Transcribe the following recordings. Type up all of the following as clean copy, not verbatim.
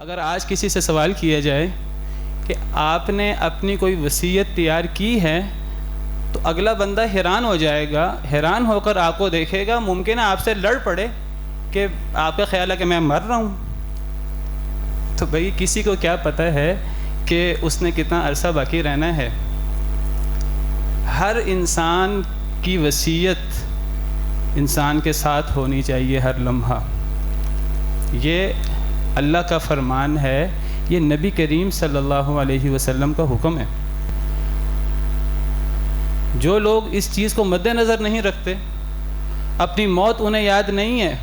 اگر آج کسی سے سوال کیا جائے کہ آپ نے اپنی کوئی وصیت تیار کی ہے تو اگلا بندہ حیران ہو جائے گا، حیران ہو کر آپ کو دیکھے گا، ممکن ہے آپ سے لڑ پڑے کہ آپ کا خیال ہے کہ میں مر رہا ہوں۔ تو بھئی کسی کو کیا پتہ ہے کہ اس نے کتنا عرصہ باقی رہنا ہے۔ ہر انسان کی وصیت انسان کے ساتھ ہونی چاہیے ہر لمحہ۔ یہ اللہ کا فرمان ہے، یہ نبی کریم صلی اللہ علیہ وسلم کا حکم ہے۔ جو لوگ اس چیز کو مد نظر نہیں رکھتے، اپنی موت انہیں یاد نہیں ہے،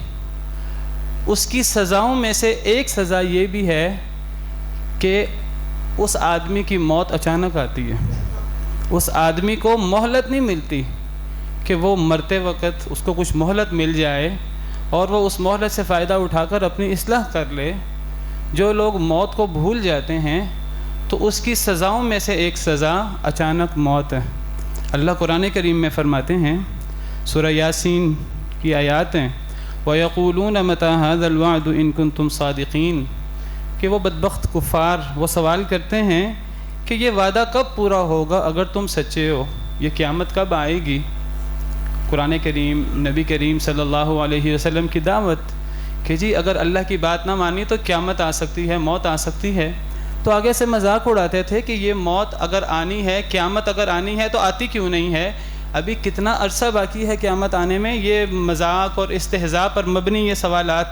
اس کی سزاؤں میں سے ایک سزا یہ بھی ہے کہ اس آدمی کی موت اچانک آتی ہے۔ اس آدمی کو مہلت نہیں ملتی کہ وہ مرتے وقت اس کو کچھ مہلت مل جائے اور وہ اس مہلت سے فائدہ اٹھا کر اپنی اصلاح کر لے۔ جو لوگ موت کو بھول جاتے ہیں تو اس کی سزاؤں میں سے ایک سزا اچانک موت ہے۔ اللہ قرآن کریم میں فرماتے ہیں، سورہ یاسین کی آیات ہیں، وَيَقُولُونَ مَتَى هَذَا الْوَعْدُ إِن كُنتُمْ صَادِقِينَ، کہ وہ بدبخت کفار وہ سوال کرتے ہیں کہ یہ وعدہ کب پورا ہوگا اگر تم سچے ہو، یہ قیامت کب آئے گی۔ قرآن کریم، نبی کریم صلی اللہ علیہ وسلم کی دعوت کہ جی اگر اللہ کی بات نہ مانی تو قیامت آ سکتی ہے، موت آ سکتی ہے۔ تو آگے سے مذاق اڑاتے تھے کہ یہ موت اگر آنی ہے، قیامت اگر آنی ہے تو آتی کیوں نہیں ہے، ابھی کتنا عرصہ باقی ہے قیامت آنے میں۔ یہ مذاق اور استہزاء پر مبنی یہ سوالات۔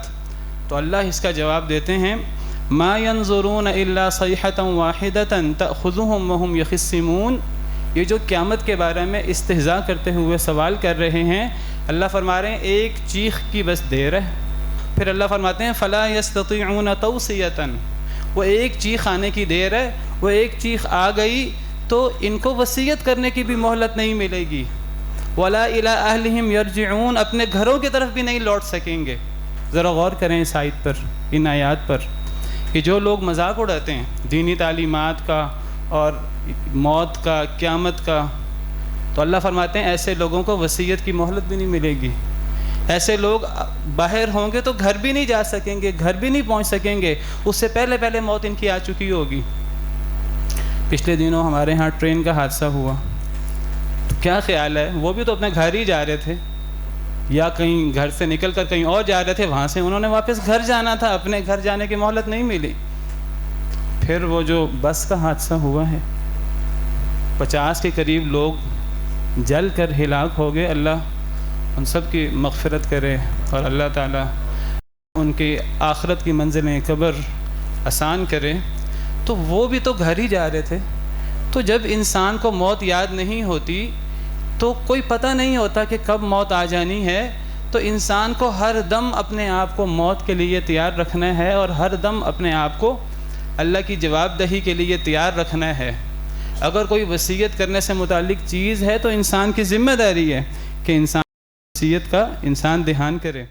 تو اللہ اس کا جواب دیتے ہیں، ما ينظرون الا صيحة واحدة تأخذهم وهم يخصمون۔ یہ جو قیامت کے بارے میں استہزاء کرتے ہوئے سوال کر رہے ہیں، اللہ فرما رہے ہیں ایک چیخ کی بس دیر ہے۔ پھر اللہ فرماتے ہیں فلا يستطيعون توصية، وہ ایک چیخ آنے کی دیر ہے، وہ ایک چیخ آ گئی تو ان کو وصیت کرنے کی بھی مہلت نہیں ملے گی۔ ولا الى اهلهم يرجعون، اپنے گھروں کی طرف بھی نہیں لوٹ سکیں گے۔ ذرا غور کریں اس آیت پر، ان آیات پر، کہ جو لوگ مذاق اڑاتے ہیں دینی تعلیمات کا اور موت کا، قیامت کا، تو اللہ فرماتے ہیں ایسے لوگوں کو وصیت کی مہلت بھی نہیں ملے گی۔ ایسے لوگ باہر ہوں گے تو گھر بھی نہیں جا سکیں گے، گھر بھی نہیں پہنچ سکیں گے، اس سے پہلے موت ان کی آ چکی ہوگی۔ پچھلے دنوں ہمارے ہاں ٹرین کا حادثہ ہوا، تو کیا خیال ہے، وہ بھی تو اپنے گھر ہی جا رہے تھے یا کہیں گھر سے نکل کر کہیں اور جا رہے تھے، وہاں سے انہوں نے واپس گھر جانا تھا، اپنے گھر جانے کی مہلت نہیں ملی۔ پھر وہ جو بس کا حادثہ ہوا ہے، 50 کے قریب لوگ جل کر ہلاک ہو گئے۔ اللہ ان سب کی مغفرت کرے اور اللہ تعالیٰ ان کی آخرت کی منزلیں قبر آسان کرے۔ تو وہ بھی تو گھر ہی جا رہے تھے۔ تو جب انسان کو موت یاد نہیں ہوتی تو کوئی پتہ نہیں ہوتا کہ کب موت آ جانی ہے، تو انسان کو ہر دم اپنے آپ کو موت کے لیے تیار رکھنا ہے اور ہر دم اپنے آپ کو اللہ کی جواب دہی کے لیے تیار رکھنا ہے۔ اگر کوئی وصیت کرنے سے متعلق چیز ہے تو انسان کی ذمہ داری ہے کہ انسان وصیت کا انسان دھیان کرے۔